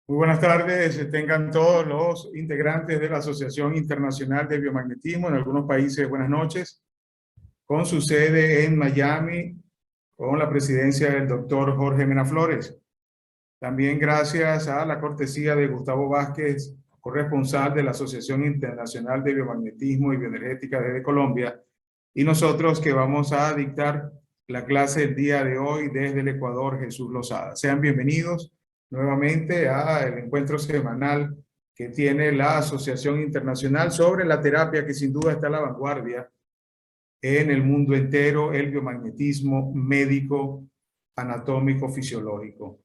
Muy buenas tardes, tengan todos los integrantes de la Asociación Internacional de Biomagnetismo, en algunos países buenas noches, con su sede en Miami, con la presidencia del doctor Jorge Mena Flores. También gracias a la cortesía de Gustavo Vázquez, corresponsal de la Asociación Internacional de Biomagnetismo y Bioenergética desde Colombia, y nosotros que vamos a dictar la clase el día de hoy desde el Ecuador, Jesús Lozada. Sean bienvenidos nuevamente al encuentro semanal que tiene la Asociación Internacional sobre la terapia que sin duda está a la vanguardia en el mundo entero, el biomagnetismo médico, anatómico, fisiológico.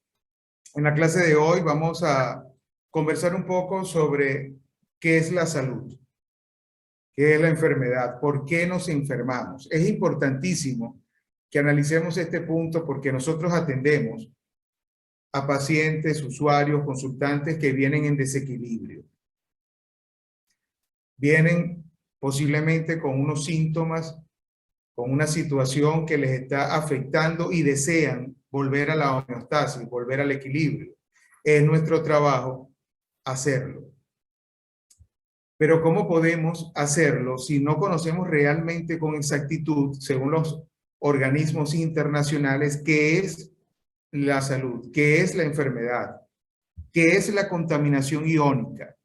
En la clase de hoy vamos a conversar un poco sobre qué es la salud, qué es la enfermedad, por qué nos enfermamos. Es importantísimo que analicemos este punto porque nosotros atendemos a pacientes, usuarios, consultantes que vienen en desequilibrio. Vienen posiblemente con unos síntomas, con una situación que les está afectando y desean volver a la homeostasis, volver al equilibrio. Es nuestro trabajo hacerlo. Pero ¿cómo podemos hacerlo si no conocemos realmente con exactitud, según los organismos internacionales, qué es la salud, qué es la enfermedad, qué es la contaminación iónica?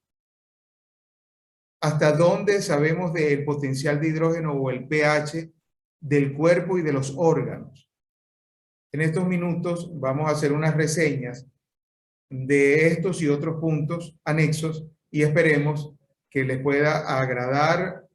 ¿Hasta dónde sabemos del potencial de hidrógeno o el pH del cuerpo y de los órganos? En estos minutos vamos a hacer unas reseñas de estos y otros puntos anexos y esperemos que les pueda agradar,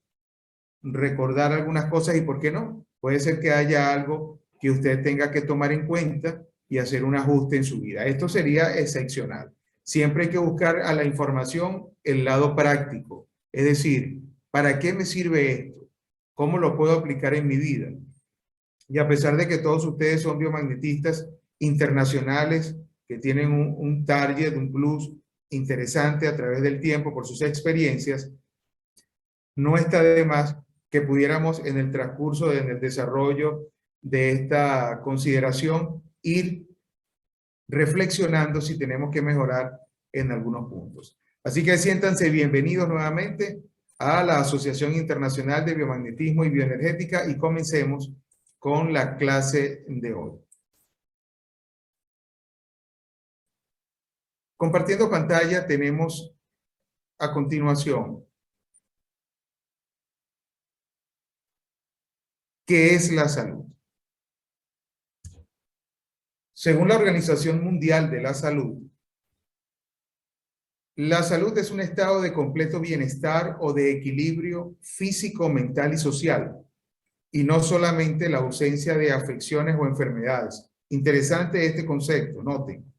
recordar algunas cosas y, ¿por qué no? Puede ser que haya algo que usted tenga que tomar en cuenta y hacer un ajuste en su vida. Esto sería excepcional. Siempre hay que buscar a la información el lado práctico. Es decir, ¿para qué me sirve esto? ¿Cómo lo puedo aplicar en mi vida? Y a pesar de que todos ustedes son biomagnetistas internacionales que tienen un target, un plus interesante a través del tiempo por sus experiencias, no está de más que pudiéramos en el transcurso, en el desarrollo de esta consideración, ir reflexionando si tenemos que mejorar en algunos puntos. Así que siéntanse bienvenidos nuevamente a la Asociación Internacional de Biomagnetismo y Bioenergética y comencemos con la clase de hoy. Compartiendo pantalla tenemos a continuación ¿qué es la salud? Según la Organización Mundial de la salud es un estado de completo bienestar o de equilibrio físico, mental y social, y no solamente la ausencia de afecciones o enfermedades. Interesante este concepto, noten.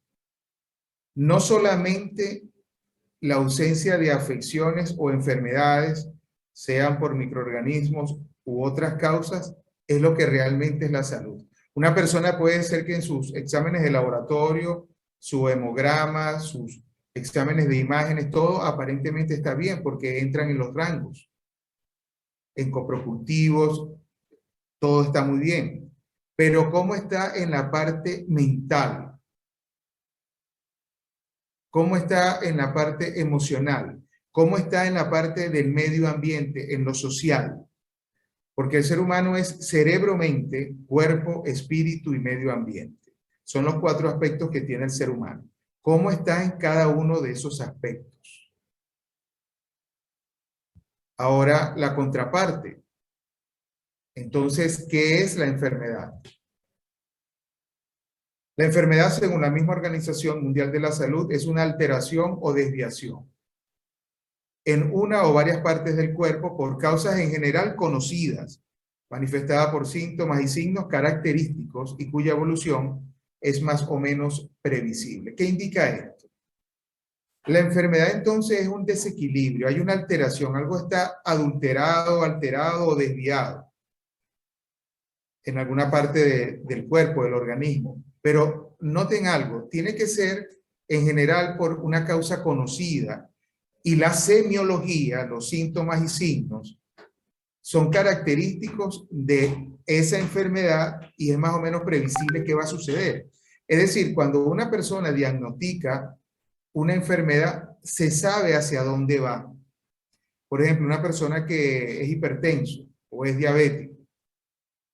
No solamente la ausencia de afecciones o enfermedades, sean por microorganismos u otras causas, es lo que realmente es la salud. Una persona puede ser que en sus exámenes de laboratorio, su hemograma, sus exámenes de imágenes, todo aparentemente está bien porque entran en los rangos. En coprocultivos, todo está muy bien. Pero ¿cómo está en la parte mental? ¿Cómo está en la parte emocional? ¿Cómo está en la parte del medio ambiente, en lo social? Porque el ser humano es cerebro-mente, cuerpo, espíritu y medio ambiente. Son los 4 aspectos que tiene el ser humano. ¿Cómo está en cada uno de esos aspectos? Ahora, la contraparte. Entonces, ¿qué es la enfermedad? La enfermedad, según la misma Organización Mundial de la Salud, es una alteración o desviación en una o varias partes del cuerpo por causas en general conocidas, manifestada por síntomas y signos característicos y cuya evolución es más o menos previsible. ¿Qué indica esto? La enfermedad entonces es un desequilibrio, hay una alteración, algo está adulterado, alterado o desviado en alguna parte del cuerpo, del organismo. Pero noten algo, tiene que ser en general por una causa conocida y la semiología, los síntomas y signos, son característicos de esa enfermedad y es más o menos previsible qué va a suceder. Es decir, cuando una persona diagnostica una enfermedad se sabe hacia dónde va. Por ejemplo, una persona que es hipertenso o es diabético,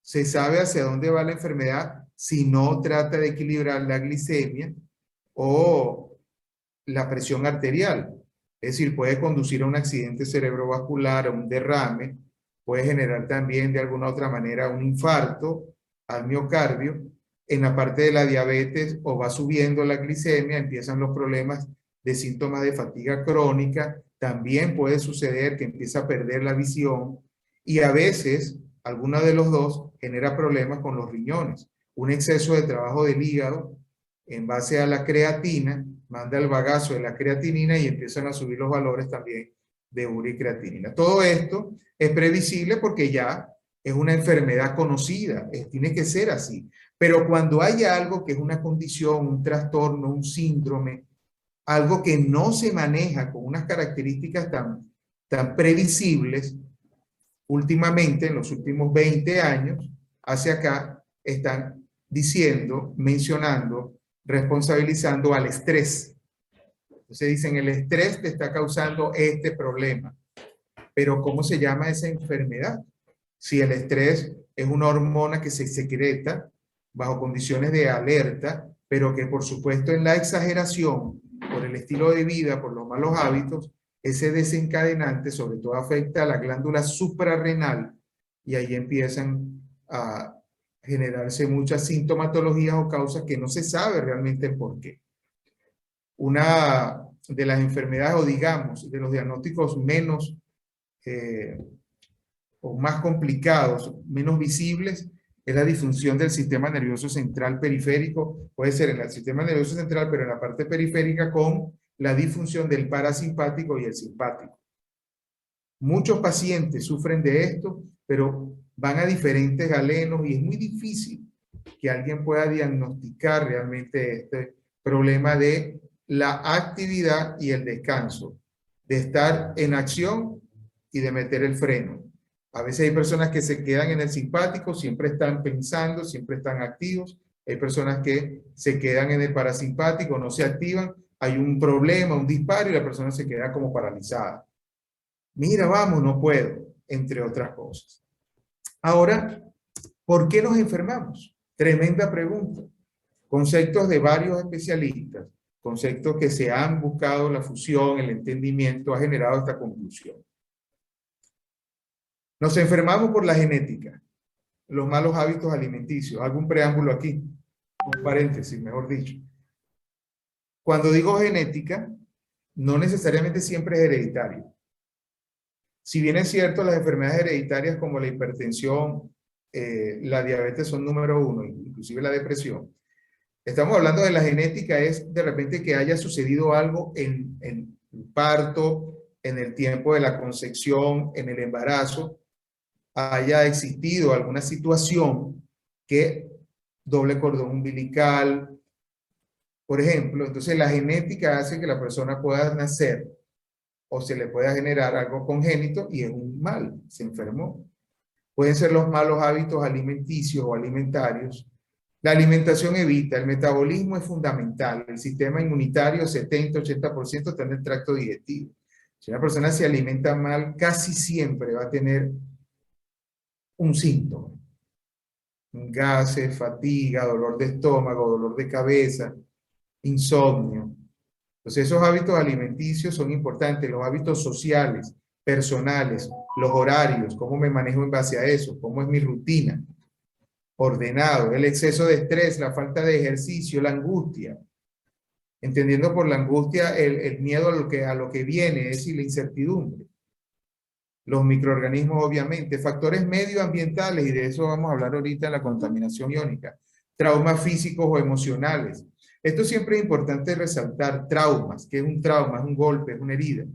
se sabe hacia dónde va la enfermedad si no trata de equilibrar la glicemia o la presión arterial. Es decir, puede conducir a un accidente cerebrovascular, a un derrame, puede generar también de alguna otra manera un infarto al miocardio. En la parte de la diabetes, o va subiendo la glicemia, empiezan los problemas de síntomas de fatiga crónica, también puede suceder que empieza a perder la visión y a veces, alguno de los dos genera problemas con los riñones. Un exceso de trabajo del hígado en base a la creatina, manda el bagazo de la creatinina y empiezan a subir los valores también de urea y creatinina. Todo esto es previsible porque ya es una enfermedad conocida, tiene que ser así. Pero cuando hay algo que es una condición, un trastorno, un síndrome, algo que no se maneja con unas características tan previsibles, últimamente, en los últimos 20 años, hacia acá, están diciendo, mencionando, responsabilizando al estrés. Entonces dicen, el estrés te está causando este problema. Pero ¿cómo se llama esa enfermedad? Si el estrés es una hormona que se secreta bajo condiciones de alerta, pero que por supuesto en la exageración, por el estilo de vida, por los malos hábitos, ese desencadenante sobre todo afecta a la glándula suprarrenal y ahí empiezan a generarse muchas sintomatologías o causas que no se sabe realmente el por qué. Una de las enfermedades, o digamos, de los diagnósticos menos o más complicados, menos visibles, es la disfunción del sistema nervioso central periférico. Puede ser en el sistema nervioso central, pero en la parte periférica con la disfunción del parasimpático y el simpático. Muchos pacientes sufren de esto, pero van a diferentes galenos y es muy difícil que alguien pueda diagnosticar realmente este problema de la actividad y el descanso, de estar en acción y de meter el freno. A veces hay personas que se quedan en el simpático, siempre están pensando, siempre están activos. Hay personas que se quedan en el parasimpático, no se activan. Hay un problema, un disparo y la persona se queda como paralizada. Mira, vamos, no puedo, entre otras cosas. Ahora, ¿por qué nos enfermamos? Tremenda pregunta. Conceptos de varios especialistas, conceptos que se han buscado la fusión, el entendimiento, ha generado esta conclusión. Nos enfermamos por la genética, los malos hábitos alimenticios. Hago un preámbulo aquí, un paréntesis, mejor dicho. Cuando digo genética, no necesariamente siempre es hereditario. Si bien es cierto, las enfermedades hereditarias como la hipertensión, la diabetes son número uno, inclusive la depresión. Estamos hablando de la genética, es de repente que haya sucedido algo en el parto, en el tiempo de la concepción, en el embarazo, haya existido alguna situación que doble cordón umbilical, por ejemplo. Entonces la genética hace que la persona pueda nacer o se le pueda generar algo congénito y es un mal, se enfermó. Pueden ser los malos hábitos alimenticios o alimentarios. La alimentación evita, el metabolismo es fundamental, el sistema inmunitario 70-80% está en el tracto digestivo. Si una persona se alimenta mal, casi siempre va a tener un síntoma. Gases, fatiga, dolor de estómago, dolor de cabeza, insomnio. Entonces esos hábitos alimenticios son importantes, los hábitos sociales, personales, los horarios, cómo me manejo en base a eso, cómo es mi rutina, ordenado, el exceso de estrés, la falta de ejercicio, la angustia. Entendiendo por la angustia el miedo a lo que viene, es decir, la incertidumbre. Los microorganismos, obviamente, factores medioambientales, y de eso vamos a hablar ahorita en la contaminación iónica, traumas físicos o emocionales. Esto siempre es importante resaltar, traumas, que es un trauma, es un golpe, es una herida.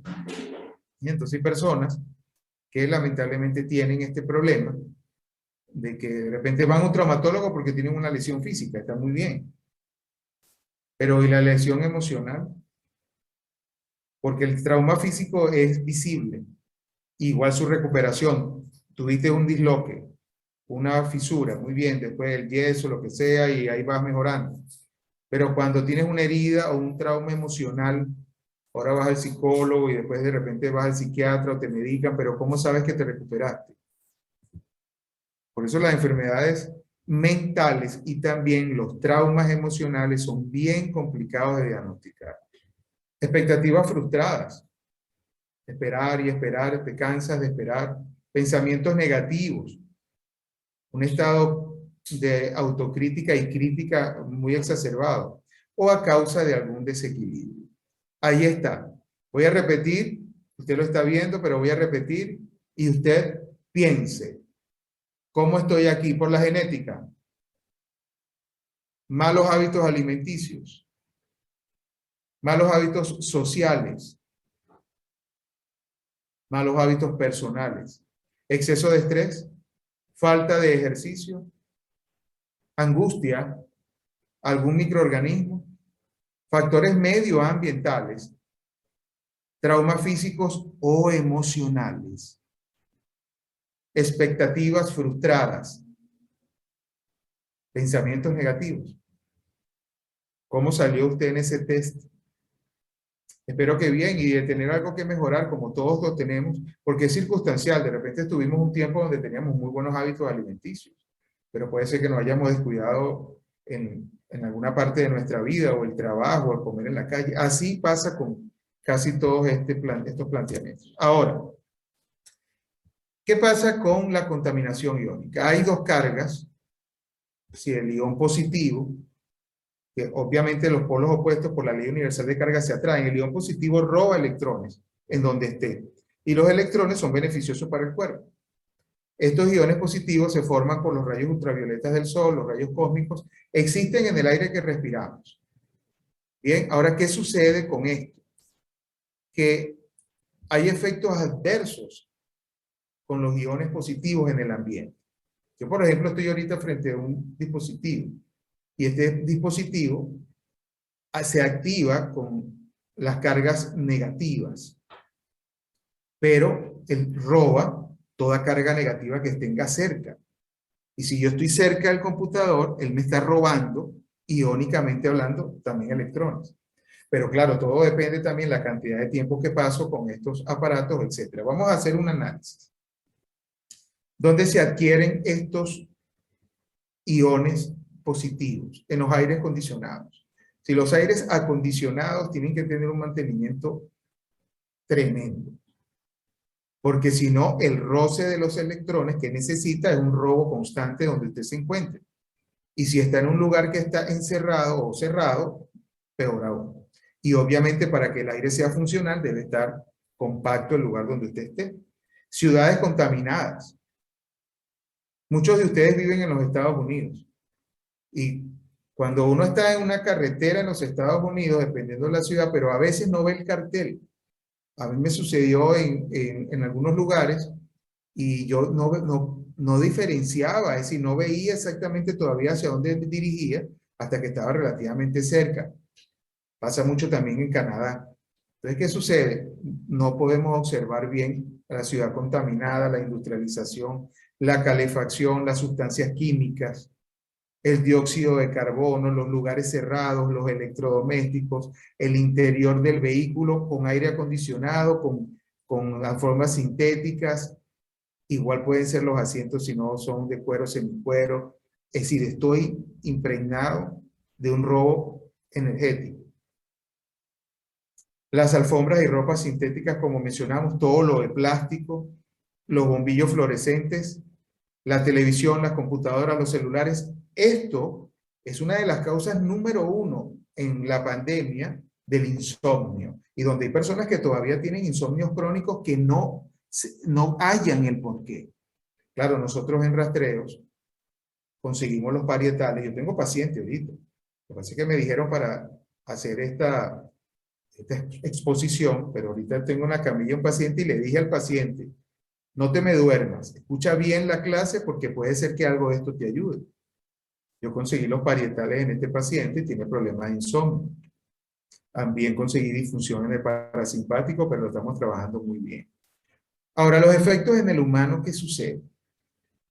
Y entonces hay personas que lamentablemente tienen este problema de que de repente van a un traumatólogo porque tienen una lesión física, está muy bien. Pero ¿y la lesión emocional? Porque el trauma físico es visible. Igual su recuperación. Tuviste un disloque, una fisura, muy bien, después el yeso, lo que sea, y ahí vas mejorando. Pero cuando tienes una herida o un trauma emocional, ahora vas al psicólogo y después de repente vas al psiquiatra o te medican, pero ¿cómo sabes que te recuperaste? Por eso las enfermedades mentales y también los traumas emocionales son bien complicados de diagnosticar. Expectativas frustradas. Esperar y esperar, te cansas de esperar. Pensamientos negativos. Un estado de autocrítica y crítica muy exacerbado. O a causa de algún desequilibrio. Ahí está. Voy a repetir, usted lo está viendo, pero voy a repetir y usted piense. ¿Cómo estoy aquí? Por la genética. Malos hábitos alimenticios. Malos hábitos sociales. Malos hábitos personales. Exceso de estrés. Falta de ejercicio. Angustia. Algún microorganismo. Factores medioambientales. Traumas físicos o emocionales. Expectativas frustradas. Pensamientos negativos. ¿Cómo salió usted en ese test? Espero que bien y de tener algo que mejorar como todos lo tenemos, porque es circunstancial. De repente estuvimos un tiempo donde teníamos muy buenos hábitos alimenticios, pero puede ser que nos hayamos descuidado en alguna parte de nuestra vida o el trabajo, o el comer en la calle. Así pasa con casi todos estos planteamientos. Ahora, ¿qué pasa con la contaminación iónica? Hay dos cargas, si el ion positivo, que obviamente los polos opuestos por la ley universal de carga se atraen. El ion positivo roba electrones en donde esté. Y los electrones son beneficiosos para el cuerpo. Estos iones positivos se forman por los rayos ultravioletas del sol, los rayos cósmicos, existen en el aire que respiramos. Bien, ahora, ¿qué sucede con esto? Que hay efectos adversos con los iones positivos en el ambiente. Yo, por ejemplo, estoy ahorita frente a un dispositivo y este dispositivo se activa con las cargas negativas, pero él roba toda carga negativa que tenga cerca. Y si yo estoy cerca del computador, él me está robando, iónicamente hablando, también electrones. Pero claro, todo depende también de la cantidad de tiempo que paso con estos aparatos, etc. Vamos a hacer un análisis. ¿Dónde se adquieren estos iones positivos? En los aires acondicionados. Si los aires acondicionados tienen que tener un mantenimiento tremendo. Porque si no, el roce de los electrones que necesita es un robo constante donde usted se encuentre. Y si está en un lugar que está encerrado o cerrado, peor aún. Y obviamente para que el aire sea funcional debe estar compacto el lugar donde usted esté. Ciudades contaminadas. Muchos de ustedes viven en los Estados Unidos. Y cuando uno está en una carretera en los Estados Unidos, dependiendo de la ciudad, pero a veces no ve el cartel. A mí me sucedió en algunos lugares y yo no diferenciaba, es decir, no veía exactamente todavía hacia dónde dirigía hasta que estaba relativamente cerca. Pasa mucho también en Canadá. Entonces, ¿qué sucede? No podemos observar bien la ciudad contaminada, la industrialización, la calefacción, las sustancias químicas, el dióxido de carbono, los lugares cerrados, los electrodomésticos, el interior del vehículo con aire acondicionado, con las formas sintéticas. Igual pueden ser los asientos si no son de cuero, semicuero. Es decir, estoy impregnado de un robo energético. Las alfombras y ropas sintéticas, como mencionamos, todo lo de plástico, los bombillos fluorescentes, la televisión, las computadoras, los celulares. Esto es una de las causas número 1 en la pandemia del insomnio. Y donde hay personas que todavía tienen insomnios crónicos que no hallan el porqué. Claro, nosotros en rastreos conseguimos los parietales. Yo tengo pacientes ahorita. Lo que pasa es que me dijeron para hacer esta exposición, pero ahorita tengo una camilla un paciente y le dije al paciente, no te me duermas, escucha bien la clase porque puede ser que algo de esto te ayude. Yo conseguí los parietales en este paciente y tiene problemas de insomnio. También conseguí disfunción en el parasimpático, pero lo estamos trabajando muy bien. Ahora, los efectos en el humano, ¿qué sucede?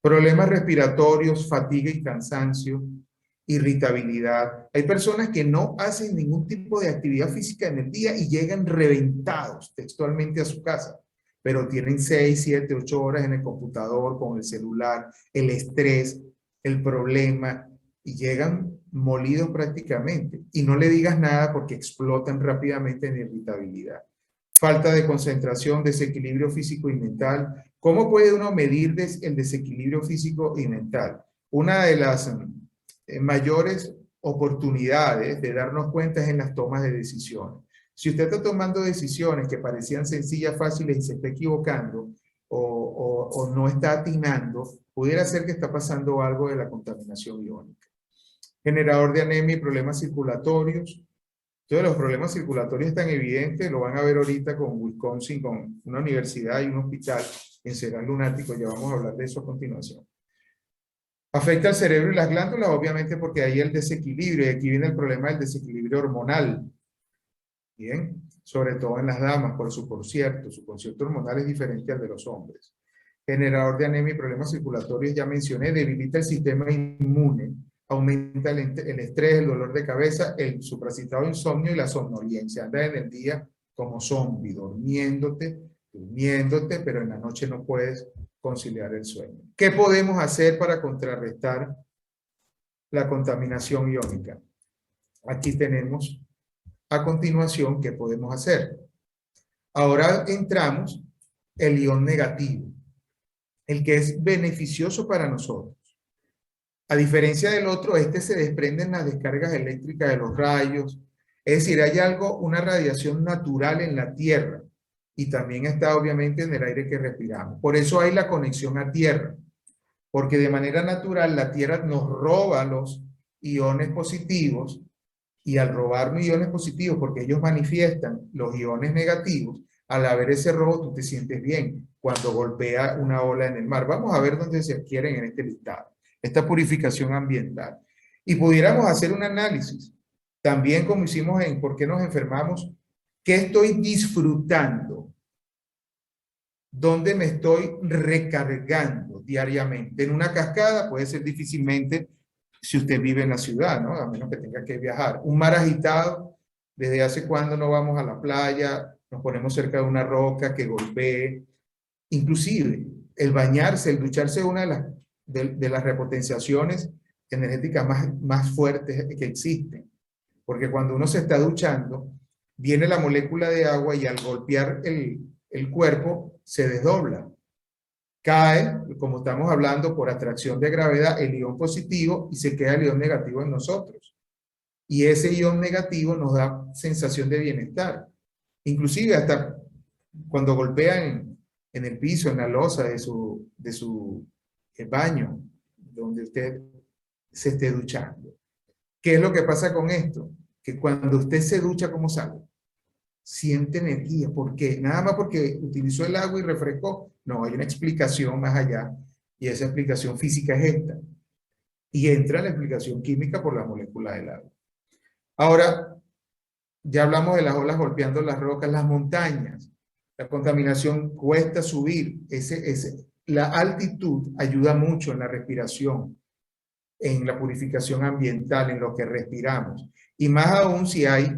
Problemas respiratorios, fatiga y cansancio, irritabilidad. Hay personas que no hacen ningún tipo de actividad física en el día y llegan reventados textualmente a su casa, pero tienen 6, 7, 8 horas en el computador, con el celular, el estrés, el problema, y llegan molidos prácticamente. Y no le digas nada porque explotan rápidamente en irritabilidad. Falta de concentración, desequilibrio físico y mental. ¿Cómo puede uno medir el desequilibrio físico y mental? Una de las mayores oportunidades de darnos cuenta es en las tomas de decisiones. Si usted está tomando decisiones que parecían sencillas, fáciles y se está equivocando o no está atinando, pudiera ser que está pasando algo de la contaminación iónica. Generador de anemia y problemas circulatorios. Entonces los problemas circulatorios tan evidentes, lo van a ver ahorita con Wisconsin, con una universidad y un hospital en Serán Lunático, ya vamos a hablar de eso a continuación. Afecta al cerebro y las glándulas, obviamente porque ahí el desequilibrio, y aquí viene el problema del desequilibrio hormonal. Bien, sobre todo en las damas, por su concierto hormonal es diferente al de los hombres. Generador de anemia y problemas circulatorios, ya mencioné, debilita el sistema inmune, aumenta el estrés, el dolor de cabeza, el supracitado insomnio y la somnolencia. Anda en el día como zombie, durmiéndote, pero en la noche no puedes conciliar el sueño. ¿Qué podemos hacer para contrarrestar la contaminación iónica? Aquí tenemos a continuación qué podemos hacer. Ahora entramos el ion negativo, el que es beneficioso para nosotros. A diferencia del otro, este se desprende en las descargas eléctricas de los rayos. Es decir, hay una radiación natural en la Tierra y también está obviamente en el aire que respiramos. Por eso hay la conexión a Tierra, porque de manera natural la Tierra nos roba los iones positivos y al robarnos iones positivos, porque ellos manifiestan los iones negativos, al haber ese robo tú te sientes bien cuando golpea una ola en el mar. Vamos a ver dónde se adquieren en este listado. Esta purificación ambiental. Y pudiéramos hacer un análisis, también como hicimos en ¿por qué nos enfermamos? ¿Qué estoy disfrutando? ¿Dónde me estoy recargando diariamente? En una cascada puede ser difícilmente si usted vive en la ciudad, ¿no? A menos que tenga que viajar. Un mar agitado, ¿desde hace cuándo no vamos a la playa? Nos ponemos cerca de una roca que golpee. Inclusive, el bañarse, el ducharse es una de las repotenciaciones energéticas más fuertes que existen. Porque cuando uno se está duchando, viene la molécula de agua y al golpear el cuerpo se desdobla. Cae, como estamos hablando, por atracción de gravedad, el ion positivo y se queda el ion negativo en nosotros. Y ese ion negativo nos da sensación de bienestar. Inclusive hasta cuando golpean en el piso, en la losa de su baño, donde usted se esté duchando. ¿Qué es lo que pasa con esto? Que cuando usted se ducha, ¿cómo sale? Siente energía. ¿Por qué? Nada más porque utilizó el agua y refrescó. No, hay una explicación más allá. Y esa explicación física es esta. Y entra la explicación química por la molécula del agua. Ahora, ya hablamos de las olas golpeando las rocas, las montañas. La contaminación cuesta subir. La altitud ayuda mucho en la respiración, en la purificación ambiental, en lo que respiramos. Y más aún si hay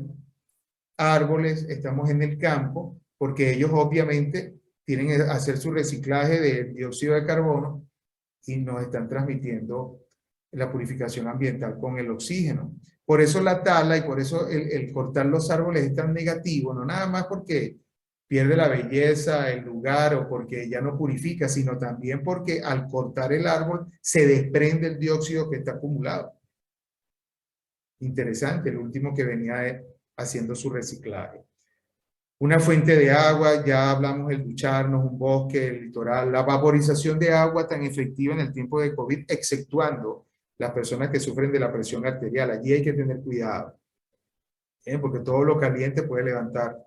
árboles, estamos en el campo, porque ellos obviamente tienen que hacer su reciclaje de dióxido de carbono y nos están transmitiendo la purificación ambiental con el oxígeno. Por eso la tala y por eso el cortar los árboles es tan negativo, no nada más porque pierde la belleza, el lugar o porque ya no purifica, sino también porque al cortar el árbol se desprende el dióxido que está acumulado. Interesante, el último que venía haciendo su reciclaje. Una fuente de agua, ya hablamos del ducharnos, un bosque, el litoral, la vaporización de agua tan efectiva en el tiempo de COVID, exceptuando las personas que sufren de la presión arterial. Allí hay que tener cuidado, porque todo lo caliente puede levantar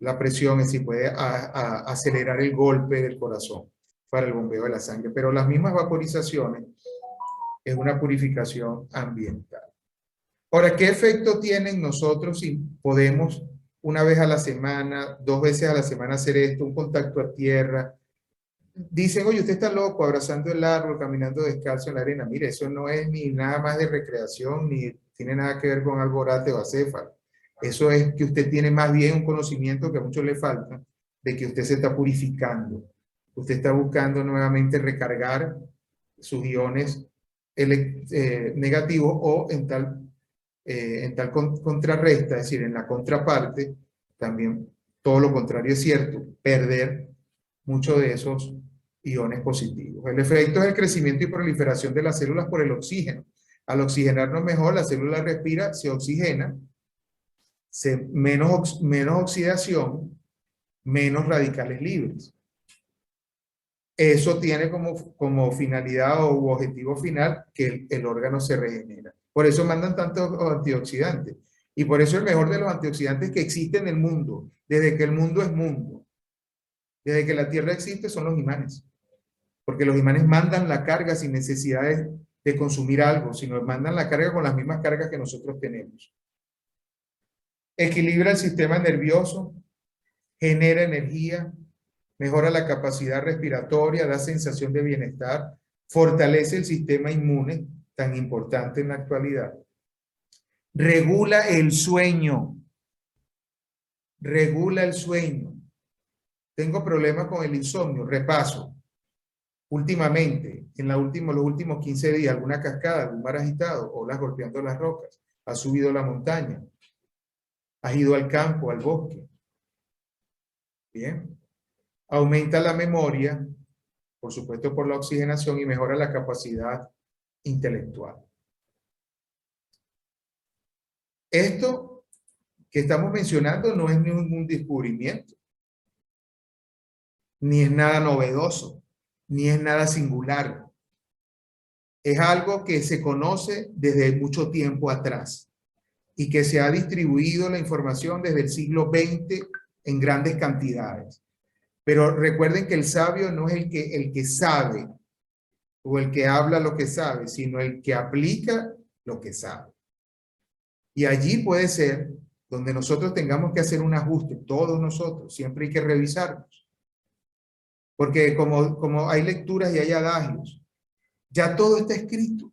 la presión, es decir, puede acelerar el golpe del corazón para el bombeo de la sangre. Pero las mismas vaporizaciones es una purificación ambiental. Ahora, ¿qué efecto tienen nosotros si podemos una vez a la semana, 2 veces a la semana hacer esto, un contacto a tierra, dicen, oye, usted está loco abrazando el árbol, caminando descalzo en la arena. Mire, eso no es ni nada más de recreación, ni tiene nada que ver con alborate o acéfalo. Eso es que usted tiene más bien un conocimiento que a muchos le falta, de que usted se está purificando. Usted está buscando nuevamente recargar sus iones negativos o en tal contrarresta, es decir, en la contraparte, también todo lo contrario es cierto, perder muchos de esos iones positivos. El efecto es el crecimiento y proliferación de las células por el oxígeno. Al oxigenarnos mejor, la célula respira, se oxigena, menos oxidación, menos radicales libres. Eso tiene como finalidad o objetivo final que el órgano se regenera. Por eso mandan tantos antioxidantes. Y por eso el mejor de los antioxidantes que existe en el mundo, desde que el mundo es mundo, desde que la Tierra existe, son los imanes. Porque los imanes mandan la carga sin necesidad de consumir algo, sino mandan la carga con las mismas cargas que nosotros tenemos. Equilibra el sistema nervioso, genera energía, mejora la capacidad respiratoria, da sensación de bienestar, fortalece el sistema inmune, tan importante en la actualidad. Regula el sueño. Regula el sueño. Tengo problemas con el insomnio. Repaso. Últimamente, los últimos 15 días, alguna cascada, algún mar agitado, olas golpeando las rocas, has subido la montaña, has ido al campo, al bosque. Bien. Aumenta la memoria, por supuesto por la oxigenación, y mejora la capacidad intelectual. Esto que estamos mencionando no es ningún descubrimiento, ni es nada novedoso, ni es nada singular. Es algo que se conoce desde mucho tiempo atrás y que se ha distribuido la información desde el siglo XX en grandes cantidades. Pero recuerden que el sabio no es el que sabe o el que habla lo que sabe, sino el que aplica lo que sabe. Y allí puede ser donde nosotros tengamos que hacer un ajuste, todos nosotros, siempre hay que revisarnos. Porque como hay lecturas y hay adagios, ya todo está escrito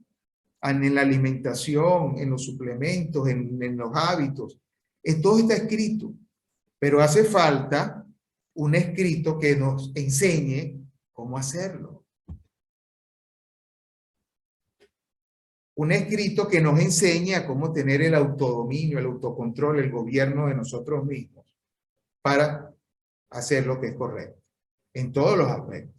en la alimentación, en los suplementos, en los hábitos, todo está escrito, pero hace falta un escrito que nos enseñe cómo hacerlo. Un escrito que nos enseñe a cómo tener el autodominio, el autocontrol, el gobierno de nosotros mismos para hacer lo que es correcto en todos los aspectos.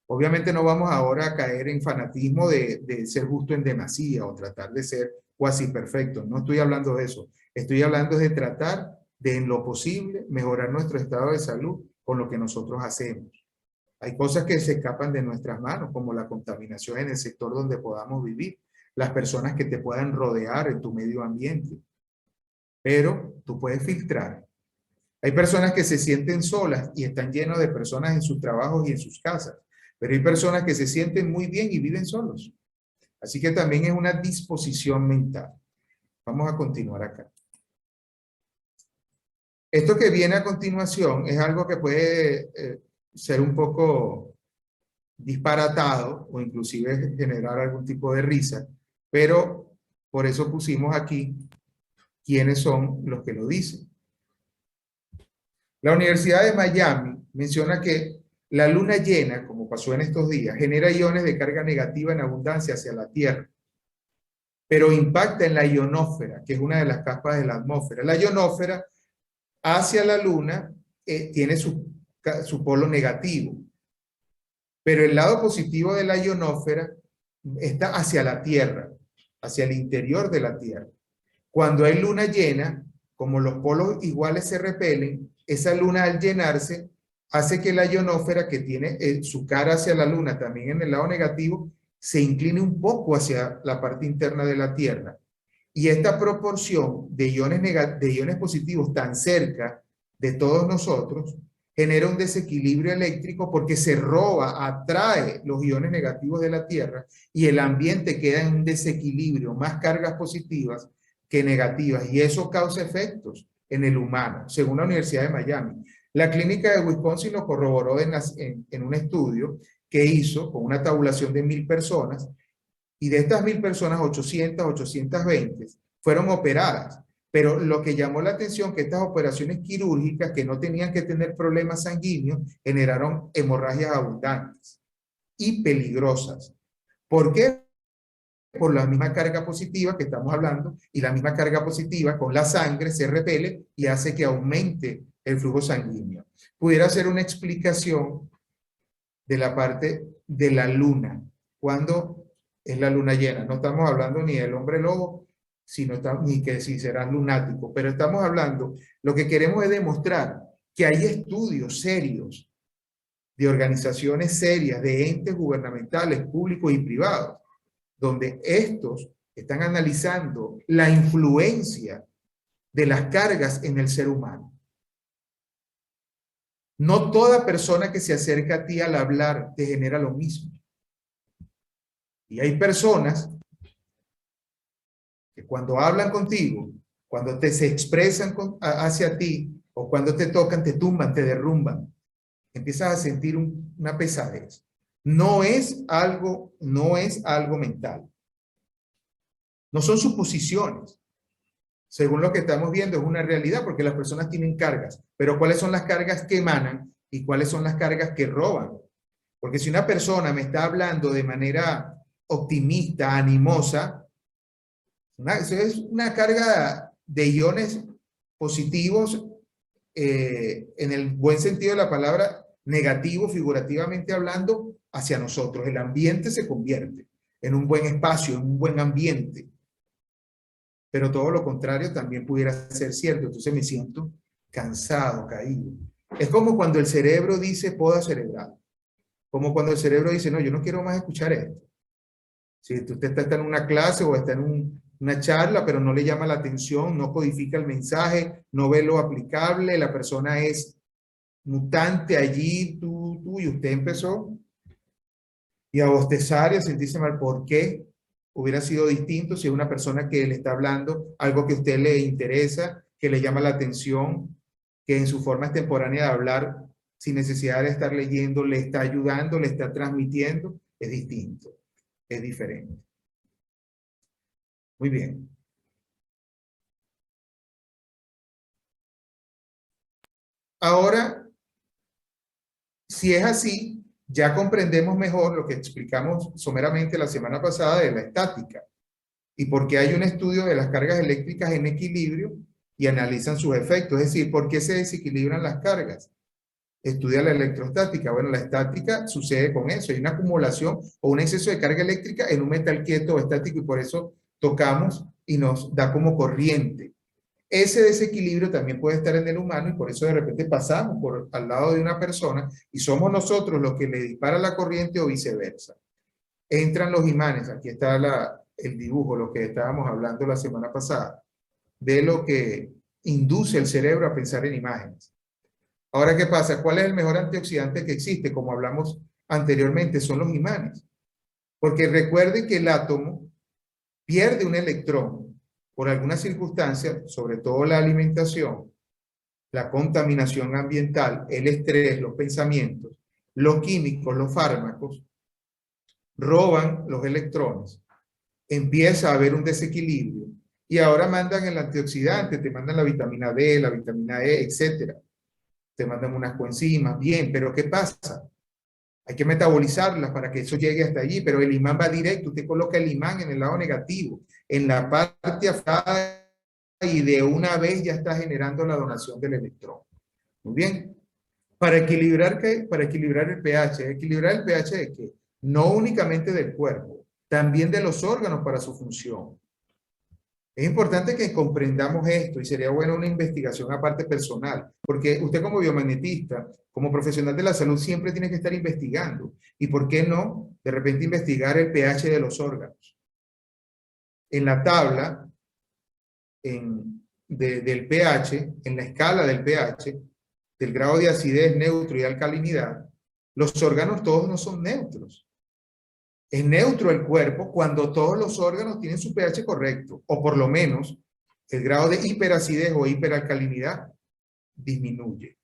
Obviamente no vamos ahora a caer en fanatismo de ser justo en demasía o tratar de ser cuasi perfecto. No estoy hablando de eso. Estoy hablando de tratar de, en lo posible, mejorar nuestro estado de salud con lo que nosotros hacemos. Hay cosas que se escapan de nuestras manos, como la contaminación en el sector donde podamos vivir, las personas que te puedan rodear en tu medio ambiente. Pero tú puedes filtrar. Hay personas que se sienten solas y están llenos de personas en sus trabajos y en sus casas. Pero hay personas que se sienten muy bien y viven solos. Así que también es una disposición mental. Vamos a continuar acá. Esto que viene a continuación es algo que puede ser un poco disparatado o inclusive generar algún tipo de risa, pero por eso pusimos aquí quiénes son los que lo dicen. La Universidad de Miami menciona que la luna llena, como pasó en estos días, genera iones de carga negativa en abundancia hacia la Tierra, pero impacta en la ionósfera, que es una de las capas de la atmósfera. La ionósfera hacia la luna tiene su polo negativo, pero el lado positivo de la ionósfera está hacia la Tierra, hacia el interior de la Tierra. Cuando hay luna llena, como los polos iguales se repelen, esa luna al llenarse hace que la ionósfera, que tiene su cara hacia la luna también en el lado negativo, se incline un poco hacia la parte interna de la Tierra. Y esta proporción de iones positivos tan cerca de todos nosotros genera un desequilibrio eléctrico porque se roba, atrae los iones negativos de la Tierra y el ambiente queda en un desequilibrio, más cargas positivas que negativas, y eso causa efectos en el humano, según la Universidad de Miami. La clínica de Wisconsin lo corroboró en un estudio que hizo con una tabulación de 1000 personas, y de estas 1000 personas, 800, 820 fueron operadas. Pero lo que llamó la atención que estas operaciones quirúrgicas, que no tenían que tener problemas sanguíneos, generaron hemorragias abundantes y peligrosas. ¿Por qué? Por la misma carga positiva que estamos hablando, y la misma carga positiva con la sangre se repele y hace que aumente el flujo sanguíneo. Pudiera ser una explicación de la parte de la luna, cuando es la luna llena. No estamos hablando ni del hombre lobo, sino ni que si será lunático, pero estamos hablando, lo que queremos es demostrar que hay estudios serios de organizaciones serias, de entes gubernamentales, públicos y privados, donde estos están analizando la influencia de las cargas en el ser humano. No toda persona que se acerca a ti al hablar te genera lo mismo. Y hay personas que cuando hablan contigo, cuando se expresan hacia ti, o cuando te tocan, te tumban, te derrumban. Empiezas a sentir una pesadez. No es algo mental. No son suposiciones. Según lo que estamos viendo, es una realidad, porque las personas tienen cargas. Pero ¿cuáles son las cargas que emanan y cuáles son las cargas que roban? Porque si una persona me está hablando de manera optimista, animosa, eso es una carga de iones positivos, en el buen sentido de la palabra, negativo, figurativamente hablando, hacia nosotros. El ambiente se convierte en un buen espacio, en un buen ambiente. Pero todo lo contrario también pudiera ser cierto. Entonces me siento cansado, caído. Es como cuando el cerebro dice poda cerebral. Como cuando el cerebro dice, no, yo no quiero más escuchar esto. Si usted está en una clase o está en una charla, pero no le llama la atención, no codifica el mensaje, no ve lo aplicable, la persona es mutante allí, y usted empezó y a bostezar y a sentirse mal. ¿Por qué? Hubiera sido distinto si es una persona que le está hablando algo que a usted le interesa, que le llama la atención, que en su forma extemporánea de hablar, sin necesidad de estar leyendo, le está ayudando, le está transmitiendo. Es distinto, es diferente. Muy bien. Ahora, si es así, ya comprendemos mejor lo que explicamos someramente la semana pasada de la estática, y por qué hay un estudio de las cargas eléctricas en equilibrio y analizan sus efectos. Es decir, ¿por qué se desequilibran las cargas? Estudia la electrostática. Bueno, la estática sucede con eso. Hay una acumulación o un exceso de carga eléctrica en un metal quieto o estático, y por eso tocamos y nos da como corriente. Ese desequilibrio también puede estar en el humano, y por eso de repente pasamos al lado de una persona y somos nosotros los que le dispara la corriente o viceversa. Entran los imanes. Aquí está el dibujo, lo que estábamos hablando la semana pasada, de lo que induce el cerebro a pensar en imágenes. Ahora, ¿qué pasa? ¿Cuál es el mejor antioxidante que existe? Como hablamos anteriormente, son los imanes. Porque recuerden que el átomo pierde un electrón por alguna circunstancia, sobre todo la alimentación, la contaminación ambiental, el estrés, los pensamientos, los químicos, los fármacos, roban los electrones. Empieza a haber un desequilibrio y ahora mandan el antioxidante, te mandan la vitamina D, la vitamina E, etcétera. Te mandan unas coenzimas, bien, pero ¿qué pasa? Hay que metabolizarlas para que eso llegue hasta allí, pero el imán va directo. Usted coloca el imán en el lado negativo, en la parte afectada, y de una vez ya está generando la donación del electrón. Muy bien. Para equilibrar, ¿qué? Para equilibrar el pH. ¿Equilibrar el pH de qué? No únicamente del cuerpo, también de los órganos para su función. Es importante que comprendamos esto, y sería buena una investigación aparte personal, porque usted como biomagnetista, como profesional de la salud, siempre tiene que estar investigando. ¿Y por qué no, de repente, investigar el pH de los órganos? En la tabla del pH, en la escala del pH, del grado de acidez, neutro y alcalinidad, los órganos todos no son neutros. Es neutro el cuerpo cuando todos los órganos tienen su pH correcto, o por lo menos el grado de hiperacidez o hiperalcalinidad disminuye.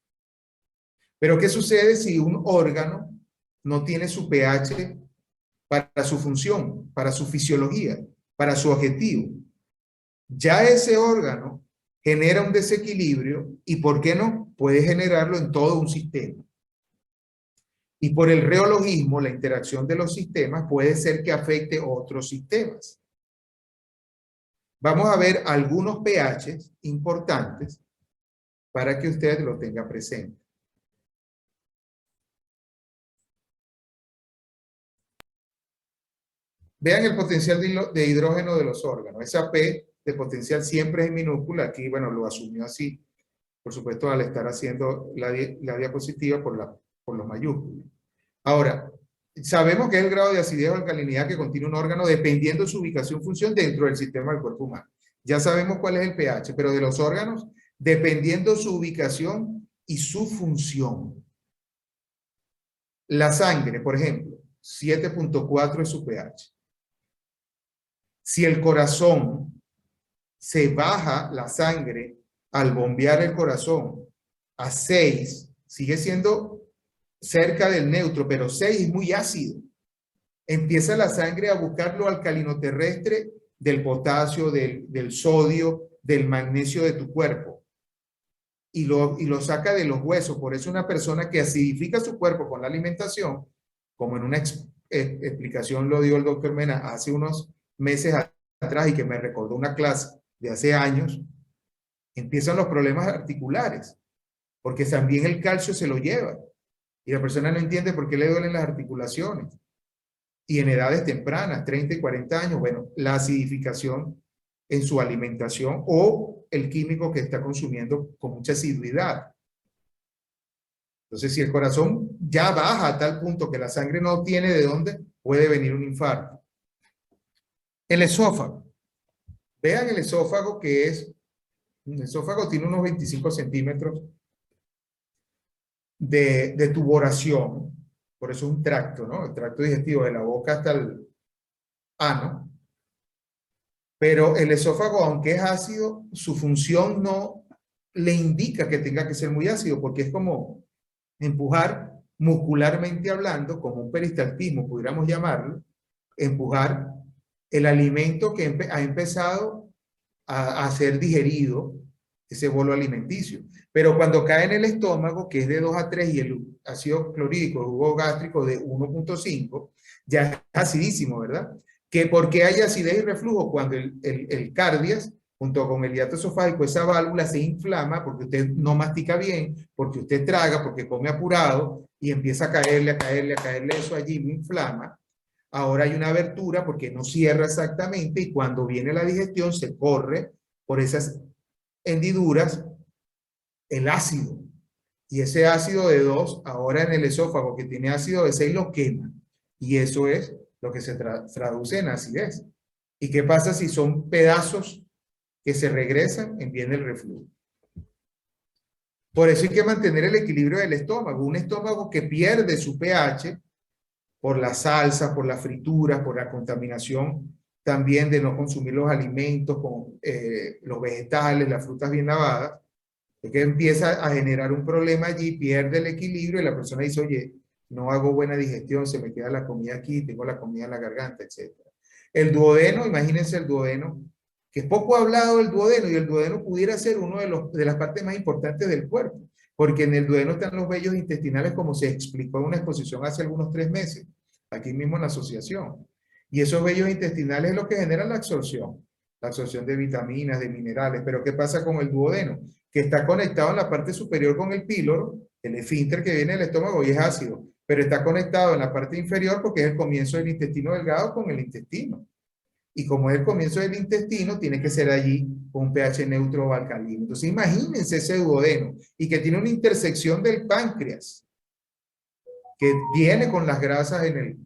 Pero ¿qué sucede si un órgano no tiene su pH para su función, para su fisiología, para su objetivo? Ya ese órgano genera un desequilibrio y, ¿por qué no? Puede generarlo en todo un sistema. Y por el reologismo, la interacción de los sistemas puede ser que afecte otros sistemas. Vamos a ver algunos pHs importantes para que usted lo tenga presente. Vean el potencial de hidrógeno de los órganos. Esa P de potencial siempre es en minúscula. Aquí, bueno, lo asumió así. Por supuesto, al estar haciendo la diapositiva por los mayúsculos. Ahora, sabemos que es el grado de acidez o alcalinidad que contiene un órgano dependiendo de su ubicación y función dentro del sistema del cuerpo humano. Ya sabemos cuál es el pH, pero de los órganos, dependiendo su ubicación y su función. La sangre, por ejemplo, 7.4 es su pH. Si el corazón se baja la sangre al bombear el corazón a 6, sigue siendo cerca del neutro, pero 6 es muy ácido. Empieza la sangre a buscar lo alcalino terrestre del potasio, del sodio, del magnesio de tu cuerpo. Y lo saca de los huesos. Por eso una persona que acidifica su cuerpo con la alimentación, como en una explicación lo dio el doctor Mena hace unos meses atrás y que me recordó una clase de hace años, empiezan los problemas articulares, porque también el calcio se lo lleva. Y la persona no entiende por qué le duelen las articulaciones. Y en edades tempranas, 30 y 40 años, bueno, la acidificación en su alimentación o el químico que está consumiendo con mucha asiduidad. Entonces, si el corazón ya baja a tal punto que la sangre no tiene de dónde, puede venir un infarto. El esófago. Vean el esófago que es, el esófago tiene unos 25 centímetros de tuboración. Por eso es un tracto, ¿no? El tracto digestivo de la boca hasta el ano. Pero el esófago, aunque es ácido, su función no le indica que tenga que ser muy ácido, porque es como empujar muscularmente hablando, como un peristaltismo, pudiéramos llamarlo, empujar el alimento que ha empezado a ser digerido, ese bolo alimenticio. Pero cuando cae en el estómago, que es de 2 a 3, y el ácido clorhídrico, el jugo gástrico de 1.5, ya es acidísimo, ¿verdad? Que porque hay acidez y reflujo cuando el cardias, junto con el hiato esofágico, esa válvula se inflama porque usted no mastica bien, porque usted traga, porque come apurado, y empieza a caerle eso allí, lo inflama. Ahora hay una abertura porque no cierra exactamente y cuando viene la digestión se corre por esas hendiduras el ácido. Y ese ácido de 2, ahora en el esófago que tiene ácido de 6 lo quema. Y eso es lo que se traduce en acidez. ¿Y qué pasa si son pedazos que se regresan en bien del reflujo? Por eso hay que mantener el equilibrio del estómago. Un estómago que pierde su pH por las salsas, por las frituras, por la contaminación también de no consumir los alimentos con los vegetales, las frutas bien lavadas, es que empieza a generar un problema allí, pierde el equilibrio y la persona dice, oye, no hago buena digestión, se me queda la comida aquí, tengo la comida en la garganta, etc. El duodeno, imagínense el duodeno, que es poco hablado del duodeno, y el duodeno pudiera ser uno de las partes más importantes del cuerpo, porque en el duodeno están los vellos intestinales, como se explicó en una exposición hace algunos 3 meses, aquí mismo en la asociación. Y esos vellos intestinales es lo que generan la absorción de vitaminas, de minerales. Pero ¿qué pasa con el duodeno? Que está conectado en la parte superior con el píloro, el esfínter que viene del estómago y es ácido, pero está conectado en la parte inferior porque es el comienzo del intestino delgado con el intestino. Y como es el comienzo del intestino, tiene que ser allí con un pH neutro o alcalino. Entonces imagínense ese duodeno y que tiene una intersección del páncreas que viene con las grasas en el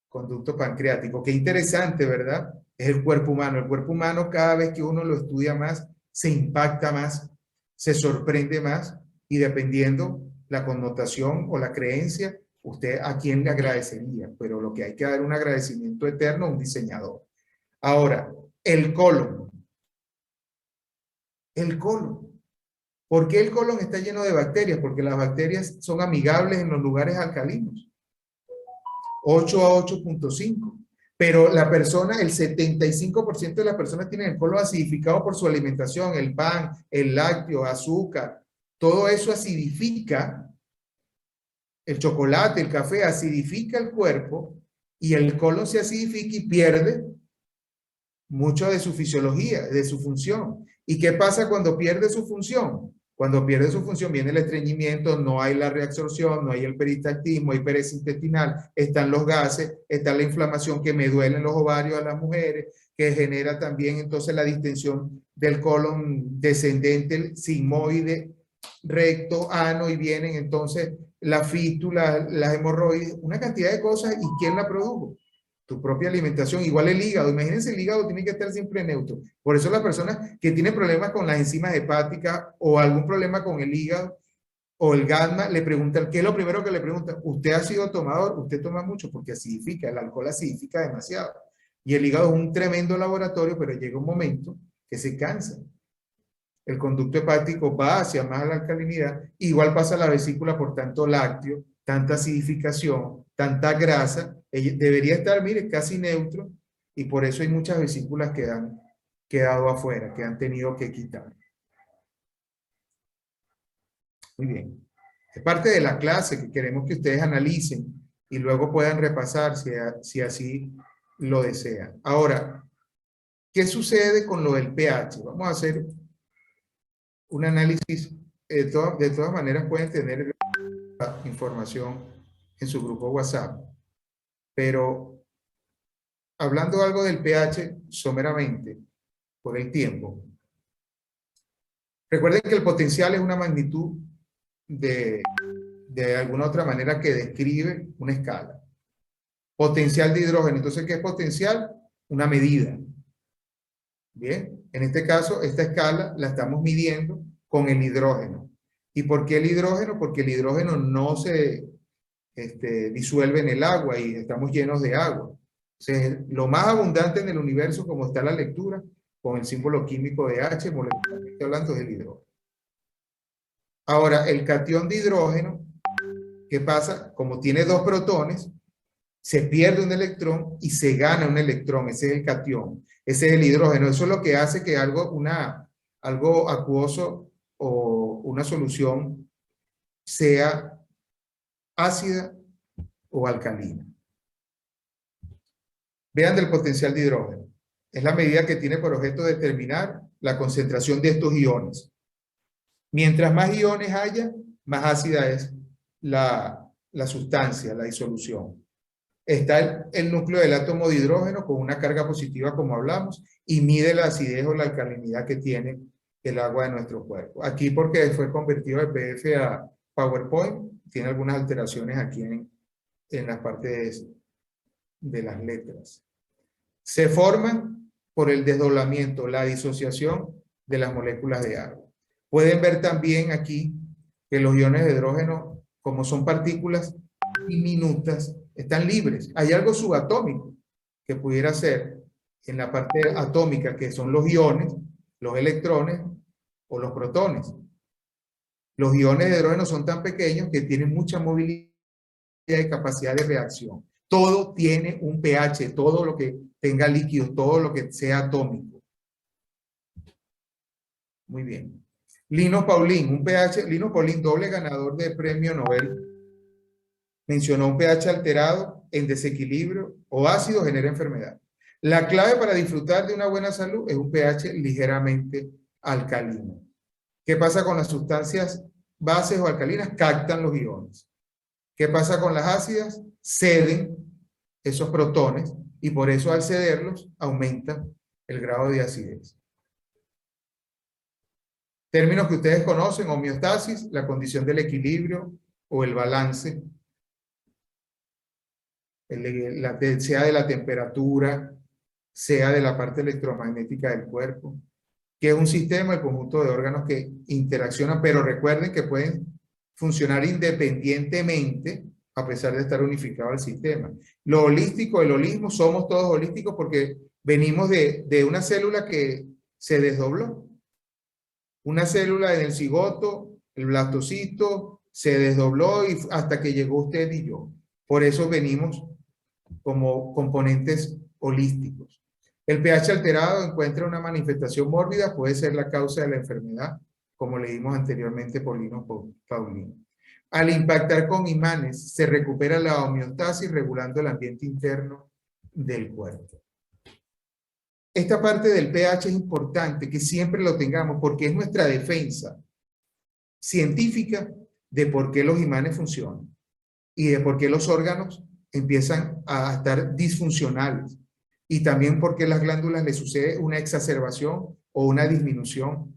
conducto pancreático. Qué interesante, ¿verdad? Es el cuerpo humano. El cuerpo humano, cada vez que uno lo estudia más, se impacta más, se sorprende más, y dependiendo la connotación o la creencia, usted a quién le agradecería. Pero lo que hay que dar un agradecimiento eterno a un diseñador. Ahora, el colon. El colon. ¿Por qué el colon está lleno de bacterias? Porque las bacterias son amigables en los lugares alcalinos. 8 a 8.5. Pero la persona, el 75% de las personas tienen el colon acidificado por su alimentación, el pan, el lácteo, azúcar. Todo eso acidifica, el chocolate, el café, acidifica el cuerpo y el colon se acidifica y pierde mucho de su fisiología, de su función. ¿Y qué pasa cuando pierde su función? Cuando pierde su función viene el estreñimiento, no hay la reabsorción, no hay el peristaltismo, hay pereza intestinal, están los gases, está la inflamación que me duele en los ovarios a las mujeres, que genera también entonces la distensión del colon descendente, el sigmoide, recto, ano, y vienen entonces la fístula, las hemorroides, una cantidad de cosas. ¿Y quién la produjo? Tu propia alimentación. Igual el hígado, imagínense, el hígado tiene que estar siempre neutro. Por eso las personas que tienen problemas con las enzimas hepáticas o algún problema con el hígado o el gamma, le preguntan, ¿qué es lo primero que le preguntan? ¿Usted ha sido tomador? ¿Usted toma mucho? Porque acidifica, el alcohol acidifica demasiado. Y el hígado es un tremendo laboratorio, pero llega un momento que se cansa. El conducto hepático va hacia más la alcalinidad, igual pasa la vesícula por tanto lácteo, tanta acidificación, tanta grasa, debería estar, mire, casi neutro, y por eso hay muchas vesículas que han quedado afuera, que han tenido que quitar. Muy bien. Es parte de la clase que queremos que ustedes analicen y luego puedan repasar si así lo desean. Ahora, ¿qué sucede con lo del pH? Vamos a hacer un análisis. De todas maneras pueden tener la información en su grupo WhatsApp, pero hablando algo del pH someramente por el tiempo, recuerden que el potencial es una magnitud de alguna otra manera que describe una escala. Potencial de hidrógeno. Entonces, ¿qué es potencial? Una medida. Bien, en este caso, esta escala la estamos midiendo con el hidrógeno. ¿Y por qué el hidrógeno? Porque el hidrógeno no se disuelve en el agua y estamos llenos de agua. Entonces, lo más abundante en el universo, como está la lectura, con el símbolo químico de H, molecularmente hablando, es el hidrógeno. Ahora, el catión de hidrógeno, ¿qué pasa? Como tiene dos protones, se pierde un electrón y se gana un electrón. Ese es el catión, ese es el hidrógeno. Eso es lo que hace que algo acuoso o una solución sea ácida o alcalina. Vean del potencial de hidrógeno. Es la medida que tiene por objeto determinar la concentración de estos iones. Mientras más iones haya, más ácida es la sustancia, la disolución. Está el núcleo del átomo de hidrógeno con una carga positiva, como hablamos, y mide la acidez o la alcalinidad que tiene el agua de nuestro cuerpo. Aquí, porque fue convertido de PDF a PowerPoint, tiene algunas alteraciones aquí en la parte de las letras. Se forman por el desdoblamiento, la disociación de las moléculas de agua. Pueden ver también aquí que los iones de hidrógeno, como son partículas diminutas, están libres. Hay algo subatómico que pudiera ser en la parte atómica, que son los iones, los electrones o los protones. Los iones de hidrógeno son tan pequeños que tienen mucha movilidad y capacidad de reacción. Todo tiene un pH, todo lo que tenga líquido, todo lo que sea atómico. Muy bien. Linus Pauling, Linus Pauling, doble ganador de premio Nobel, mencionó un pH alterado en desequilibrio o ácido genera enfermedad. La clave para disfrutar de una buena salud es un pH ligeramente alcalino. ¿Qué pasa con las sustancias bases o alcalinas? Captan los iones. ¿Qué pasa con las ácidas? Ceden esos protones y por eso al cederlos aumenta el grado de acidez. Términos que ustedes conocen: homeostasis, la condición del equilibrio o el balance, sea de la temperatura, sea de la parte electromagnética del cuerpo, que es un sistema, el conjunto de órganos que interaccionan, pero recuerden que pueden funcionar independientemente a pesar de estar unificado el sistema. Lo holístico, el holismo, somos todos holísticos porque venimos de una célula que se desdobló. Una célula en el cigoto, el blastocito, se desdobló y hasta que llegó usted y yo. Por eso venimos como componentes holísticos. El pH alterado encuentra una manifestación mórbida, puede ser la causa de la enfermedad, como leímos anteriormente por Lino Paulino. Al impactar con imanes, se recupera la homeostasis regulando el ambiente interno del cuerpo. Esta parte del pH es importante que siempre lo tengamos porque es nuestra defensa científica de por qué los imanes funcionan y de por qué los órganos empiezan a estar disfuncionales y también por qué las glándulas les sucede una exacerbación o una disminución